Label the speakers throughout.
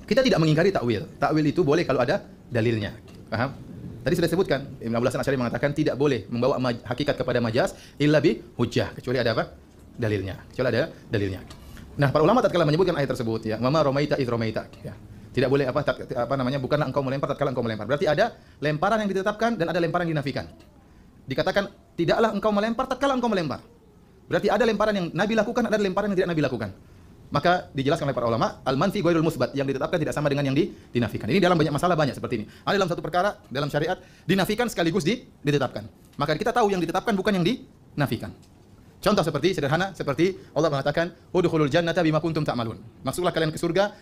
Speaker 1: Kita tidak mengingkari takwil. Takwil itu boleh kalau ada dalilnya. Paham? Tadi sudah disebutkan, Ibnu Abdul Hasan Asy'ari mengatakan tidak boleh membawa hakikat kepada majaz illa bi hujjah, kecuali ada apa? Dalilnya. Kecuali ada dalilnya. Nah, para ulama tatkala menyebutkan ayat tersebut ya, "Mama romaita idz romaita." Ya. Tidak boleh apa namanya? Bukanlah engkau melempar tatkala engkau melempar. Berarti ada lemparan yang ditetapkan dan ada lemparan yang dinafikan. Dikatakan tidaklah engkau melempar tatkala engkau melempar. Berarti ada lemparan yang Nabi lakukan, ada lemparan yang tidak Nabi lakukan. Maka dijelaskan oleh para ulama, al-manfi ghairul musbat, yang ditetapkan tidak sama dengan yang dinafikan. Ini dalam banyak masalah banyak seperti ini. Ada dalam satu perkara dalam syariat dinafikan sekaligus ditetapkan. Maka kita tahu yang ditetapkan bukan yang dinafikan. Contoh seperti sederhana seperti Allah mengatakan, "Udkhulul jannata bima kuntum ta'malun." Masuklah kalian ke surga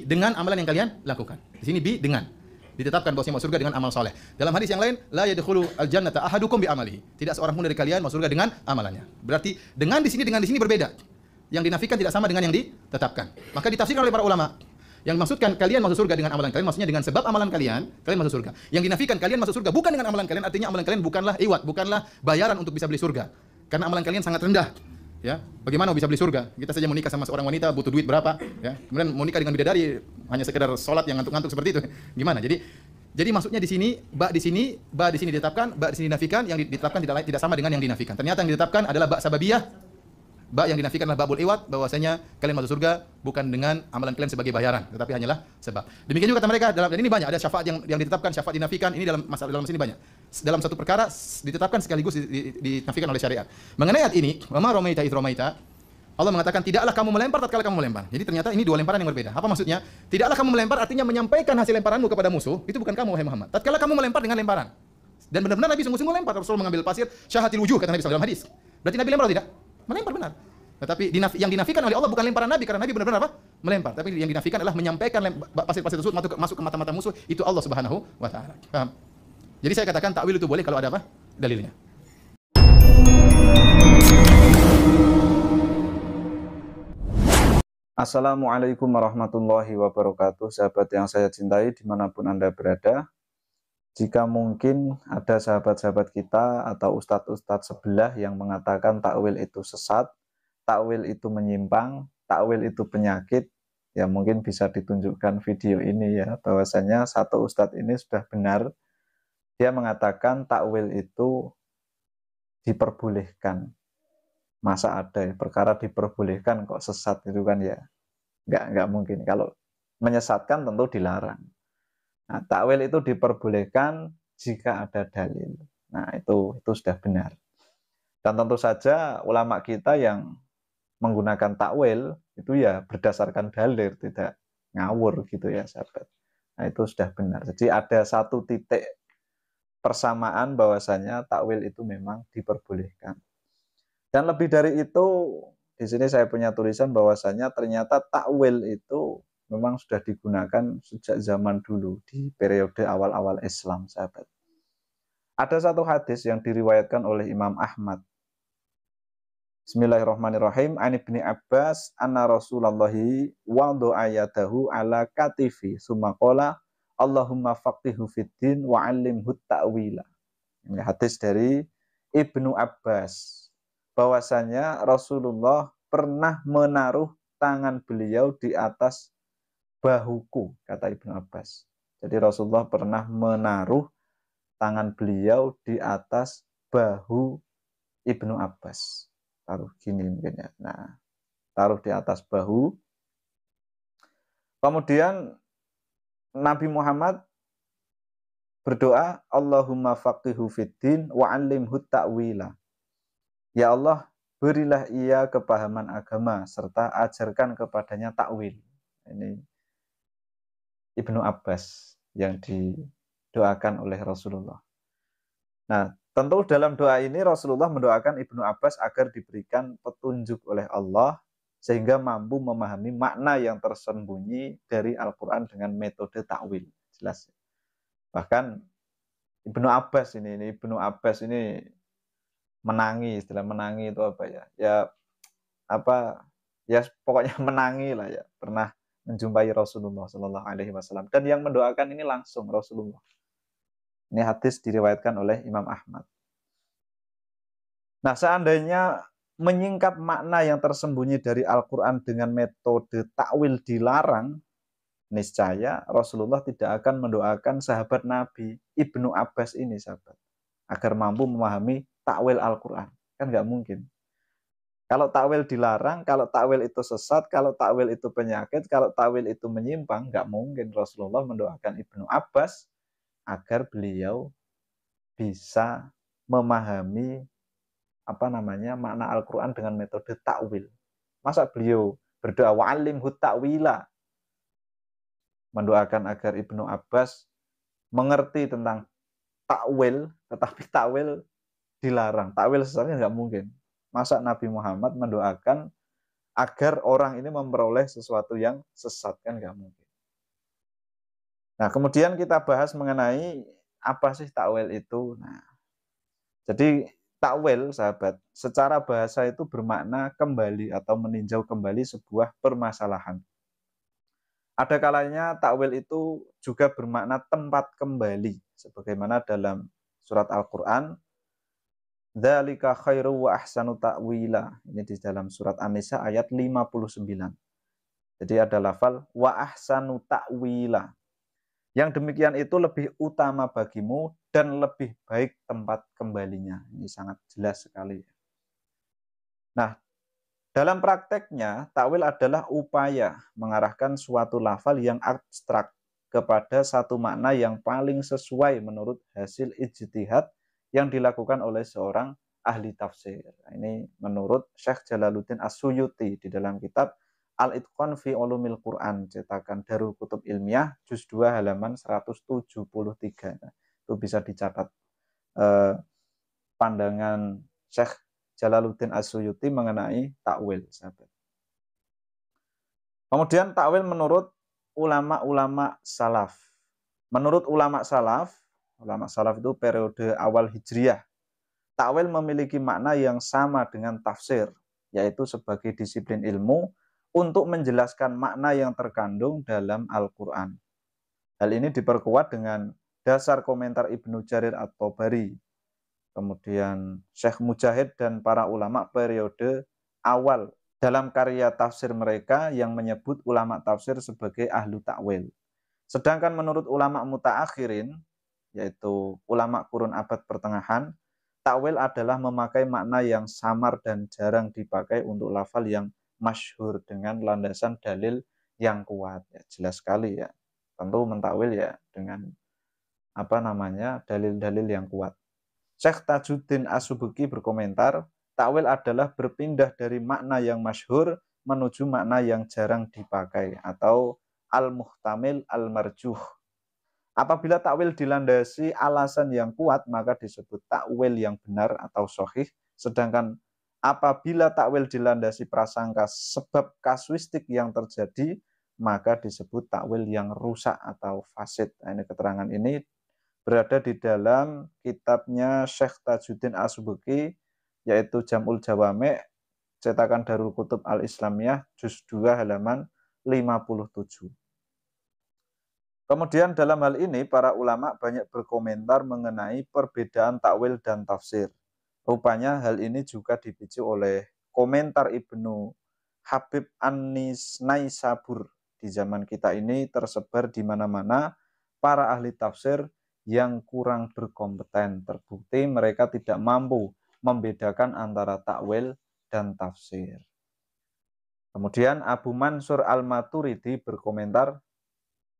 Speaker 1: dengan amalan yang kalian lakukan. Di sini dengan ditetapkan bahwasanya masuk surga dengan amal soleh. Dalam hadis yang lain, la yadkhulu al-jannata ahadukum bi amalihi. Tidak seorang pun dari kalian masuk surga dengan amalannya. Berarti dengan di sini berbeda. Yang dinafikan tidak sama dengan yang ditetapkan. Maka ditafsirkan oleh para ulama. Yang maksudkan kalian masuk surga dengan amalan kalian, maksudnya dengan sebab amalan kalian masuk surga. Yang dinafikan kalian masuk surga bukan dengan amalan kalian, artinya amalan kalian bukanlah iwat, bukanlah bayaran untuk bisa beli surga. Karena amalan kalian sangat rendah. Ya, bagaimana bisa beli surga? Kita saja mau nikah sama seorang wanita butuh duit berapa? Ya, kemudian mau nikah dengan bidadari hanya sekedar sholat yang ngantuk-ngantuk seperti itu. Gimana? Jadi maksudnya di sini, ba di sini ditetapkan, ba di sini dinafikan, yang ditetapkan tidak sama dengan yang dinafikan. Ternyata yang ditetapkan adalah ba sababiyah. Ba yang dinafikan adalah babul iwat, bahwasanya kalian masuk surga bukan dengan amalan kalian sebagai bayaran, tetapi hanyalah sebab. Demikian juga kata mereka dan ini banyak ada syafaat yang ditetapkan, syafaat dinafikan. Ini dalam masalah dalam sini banyak. Dalam satu perkara ditetapkan sekaligus dinafikan oleh syariat. Mengenai ayat ini, wa ma romaita idz romaita, Allah mengatakan tidaklah kamu melempar tatkala kamu melempar. Jadi ternyata ini dua lemparan yang berbeda. Apa maksudnya? Tidaklah kamu melempar artinya menyampaikan hasil lemparanmu kepada musuh, itu bukan kamu wahai Muhammad. Tatkala kamu melempar dengan lemparan. Dan benar-benar Nabi sungguh-sungguh lempar. Rasul mengambil pasir syahatil wujuh kata Nabi SAW dalam hadis. Berarti Nabi lempar atau tidak? Melempar benar. Tetapi yang dinafikan oleh Allah bukan lemparan Nabi, karena Nabi benar-benar apa? Melempar. Tapi yang dinafikan adalah menyampaikan pasir-pasir tersebut masuk ke mata-mata musuh, itu Allah Subhanahu wa taala. Paham? Jadi saya katakan takwil itu boleh kalau ada apa? Dalilnya.
Speaker 2: Assalamualaikum warahmatullahi wabarakatuh. Sahabat yang saya cintai dimanapun Anda berada. Jika mungkin ada sahabat-sahabat kita atau ustadz-ustadz sebelah yang mengatakan takwil itu sesat, takwil itu menyimpang, takwil itu penyakit, ya mungkin bisa ditunjukkan video ini ya, bahwasanya satu ustadz ini sudah benar. Dia mengatakan takwil itu diperbolehkan. Masa ada ya, perkara diperbolehkan kok sesat itu kan ya nggak mungkin. Kalau menyesatkan tentu dilarang. Nah, takwil itu diperbolehkan jika ada dalil. Nah, itu sudah benar. Dan tentu saja ulama kita yang menggunakan takwil itu ya berdasarkan dalil, tidak ngawur gitu ya, sahabat. Nah, itu sudah benar. Jadi ada satu titik persamaan bahwasanya takwil itu memang diperbolehkan. Dan lebih dari itu, di sini saya punya tulisan bahwasanya ternyata takwil itu memang sudah digunakan sejak zaman dulu di periode awal-awal Islam, sahabat. Ada satu hadis yang diriwayatkan oleh Imam Ahmad. Bismillahirrahmanirrahim. An Ibni Abbas anna Rasulullahi wada'a yadahu ala katifi summa qala Allahumma faqihhu fiddin wa 'allimhu ta'wila. Ini hadis dari Ibnu Abbas. Bahwasanya Rasulullah pernah menaruh tangan beliau di atas bahuku, kata Ibnu Abbas. Jadi Rasulullah pernah menaruh tangan beliau di atas bahu Ibnu Abbas. Taruh gini mungkin ya. Nah, taruh di atas bahu. Kemudian Nabi Muhammad berdoa, Allahumma faqihhu fiddin wa 'allimhu ta'wila. Ya Allah, berilah ia kepahaman agama serta ajarkan kepadanya takwil. Ini Ibnu Abbas yang didoakan oleh Rasulullah. Nah, tentu dalam doa ini Rasulullah mendoakan Ibnu Abbas agar diberikan petunjuk oleh Allah sehingga mampu memahami makna yang tersembunyi dari Al-Quran dengan metode takwil. Jelas. Bahkan Ibnu Abbas ini menangi, istilah menangi itu apa ya? Ya pokoknya menangi lah ya. Pernah menjumpai Rasulullah Shallallahu Alaihi Wasallam dan yang mendoakan ini langsung Rasulullah. Ini hadis diriwayatkan oleh Imam Ahmad. Nah, seandainya menyingkap makna yang tersembunyi dari Al-Quran dengan metode takwil dilarang, niscaya Rasulullah tidak akan mendoakan sahabat Nabi Ibnu Abbas ini, sahabat, agar mampu memahami takwil Al-Quran. Kan nggak mungkin. Kalau takwil dilarang, kalau takwil itu sesat, kalau takwil itu penyakit, kalau takwil itu menyimpang, nggak mungkin Rasulullah mendoakan Ibnu Abbas agar beliau bisa memahami makna Al-Quran dengan metode takwil. Masa beliau berdoa wa'alimhu ta'wila, mendoakan agar Ibnu Abbas mengerti tentang takwil, tetapi takwil dilarang. Takwil sesatnya nggak mungkin. Masa Nabi Muhammad mendoakan agar orang ini memperoleh sesuatu yang sesat, kan nggak mungkin. Nah, kemudian kita bahas mengenai apa sih takwil itu. Nah, jadi takwil, sahabat, secara bahasa itu bermakna kembali atau meninjau kembali sebuah permasalahan. Ada kalanya takwil itu juga bermakna tempat kembali, sebagaimana dalam surat Al-Quran, dzalika khairu wa ahsanu ta'wila. Ini di dalam surat An-Nisa ayat 59. Jadi ada lafal wa ahsanu ta'wila. Yang demikian itu lebih utama bagimu dan lebih baik tempat kembalinya. Ini sangat jelas sekali. Nah, dalam prakteknya, takwil adalah upaya mengarahkan suatu lafal yang abstrak kepada satu makna yang paling sesuai menurut hasil ijtihad yang dilakukan oleh seorang ahli tafsir. Ini menurut Syekh Jalaluddin As-Suyuti di dalam kitab Al-Itqan fi Ulumil Quran, cetakan Darul Kutub Ilmiah, juz 2 halaman 173. Itu bisa dicatat pandangan Syekh Jalaluddin As-Suyuti mengenai takwil, sahabat. Kemudian takwil menurut ulama-ulama salaf. Menurut ulama salaf itu periode awal Hijriah, takwil memiliki makna yang sama dengan tafsir, yaitu sebagai disiplin ilmu untuk menjelaskan makna yang terkandung dalam Al-Quran. Hal ini diperkuat dengan dasar komentar Ibnu Jarir At-Tabari, kemudian Syekh Mujahid dan para ulama periode awal dalam karya tafsir mereka yang menyebut ulama tafsir sebagai ahlu takwil. Sedangkan menurut ulama mutaakhirin, yaitu ulama kurun abad pertengahan, takwil adalah memakai makna yang samar dan jarang dipakai untuk lafal yang masyhur dengan landasan dalil yang kuat. Ya, jelas sekali ya. Tentu mentakwil ya dengan dalil-dalil yang kuat. Syekh Tajuddin As-Subki berkomentar, takwil adalah berpindah dari makna yang masyhur menuju makna yang jarang dipakai atau al-muhtamil al-marjuh. Apabila takwil dilandasi alasan yang kuat, maka disebut takwil yang benar atau sahih. Sedangkan apabila takwil dilandasi prasangka sebab kasuistik yang terjadi, maka disebut takwil yang rusak atau fasid. Nah, ini keterangan ini berada di dalam kitabnya Syekh Tajuddin As-Subki, yaitu Jam'ul Jawami', cetakan Darul Kutub Al-Islamiyah, juz 2 halaman 57. Kemudian dalam hal ini para ulama banyak berkomentar mengenai perbedaan takwil dan tafsir. Rupanya hal ini juga dipicu oleh komentar Ibnu Habib An-Naisabur. Di zaman kita ini tersebar di mana-mana para ahli tafsir yang kurang berkompeten. Terbukti mereka tidak mampu membedakan antara takwil dan tafsir. Kemudian Abu Mansur Al-Maturidi berkomentar,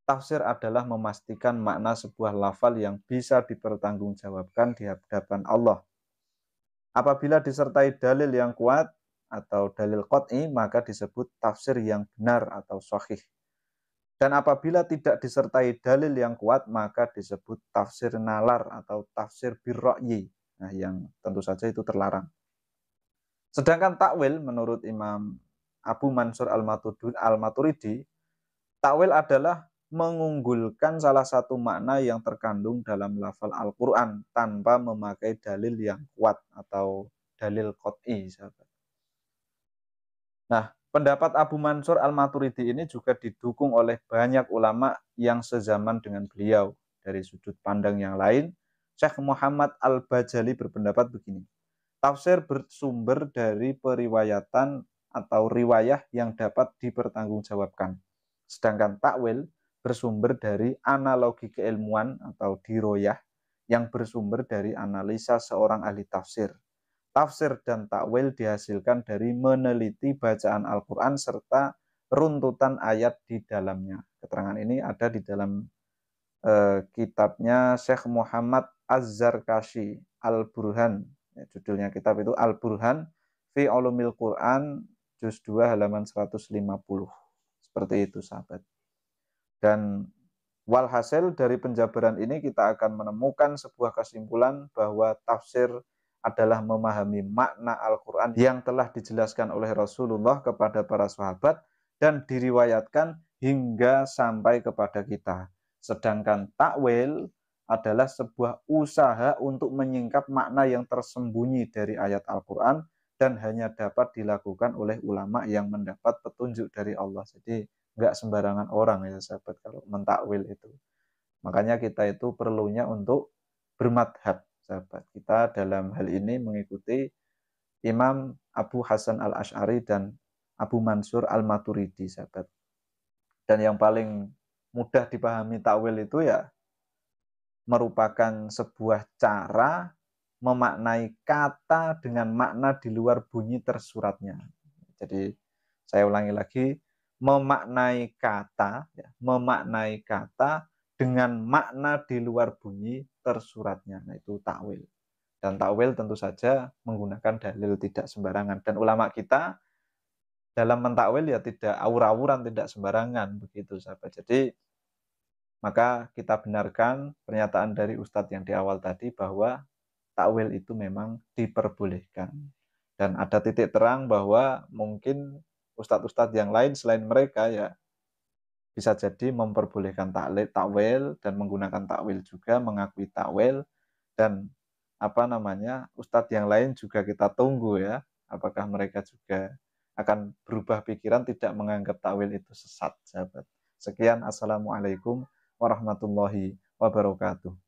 Speaker 2: tafsir adalah memastikan makna sebuah lafal yang bisa dipertanggungjawabkan di hadapan Allah. Apabila disertai dalil yang kuat atau dalil qat'i, maka disebut tafsir yang benar atau sahih. Dan apabila tidak disertai dalil yang kuat, maka disebut tafsir nalar atau tafsir birra'yi. Nah, yang tentu saja itu terlarang. Sedangkan takwil menurut Imam Abu Mansur Al-Maturidi, takwil adalah mengunggulkan salah satu makna yang terkandung dalam lafal Al-Quran tanpa memakai dalil yang kuat atau dalil qat'i, sahabat. Nah, pendapat Abu Mansur Al-Maturidi ini juga didukung oleh banyak ulama yang sezaman dengan beliau. Dari sudut pandang yang lain, Syekh Muhammad Al-Bajali berpendapat begini, tafsir bersumber dari periwayatan atau riwayah yang dapat dipertanggungjawabkan. Sedangkan takwil bersumber dari analogi keilmuan atau diroyah yang bersumber dari analisa seorang ahli tafsir. Tafsir dan takwil dihasilkan dari meneliti bacaan Al-Quran serta runtutan ayat di dalamnya. Keterangan ini ada di dalam kitabnya Syekh Muhammad Az-Zarkashi Al-Burhan. Ya, judulnya kitab itu Al-Burhan fi Ulumil Quran juz 2 halaman 150. Seperti itu sahabat. Dan walhasil dari penjabaran ini kita akan menemukan sebuah kesimpulan bahwa tafsir adalah memahami makna Al-Quran yang telah dijelaskan oleh Rasulullah kepada para sahabat dan diriwayatkan hingga sampai kepada kita. Sedangkan takwil adalah sebuah usaha untuk menyingkap makna yang tersembunyi dari ayat Al-Quran dan hanya dapat dilakukan oleh ulama yang mendapat petunjuk dari Allah. Jadi nggak sembarangan orang ya sahabat kalau mentakwil itu. Makanya kita itu perlunya untuk bermadhab sahabat. Kita dalam hal ini mengikuti Imam Abu Hasan Al-Asy'ari dan Abu Mansur Al-Maturidi sahabat. Dan yang paling mudah dipahami takwil itu ya merupakan sebuah cara memaknai kata dengan makna di luar bunyi tersuratnya. Jadi saya ulangi lagi, memaknai kata dengan makna di luar bunyi tersuratnya. Nah, itu takwil. Dan takwil tentu saja menggunakan dalil tidak sembarangan. Dan ulama kita dalam mentakwil ya tidak awur-awuran, tidak sembarangan begitu sahabat. Jadi maka kita benarkan pernyataan dari Ustadz yang di awal tadi bahwa takwil itu memang diperbolehkan. Dan ada titik terang bahwa mungkin ustadz-ustadz yang lain selain mereka ya bisa jadi memperbolehkan takwil dan menggunakan takwil juga, mengakui takwil. Dan ustadz yang lain juga kita tunggu ya, apakah mereka juga akan berubah pikiran, tidak menganggap takwil itu sesat sahabat. Sekian, assalamualaikum warahmatullahi wabarakatuh.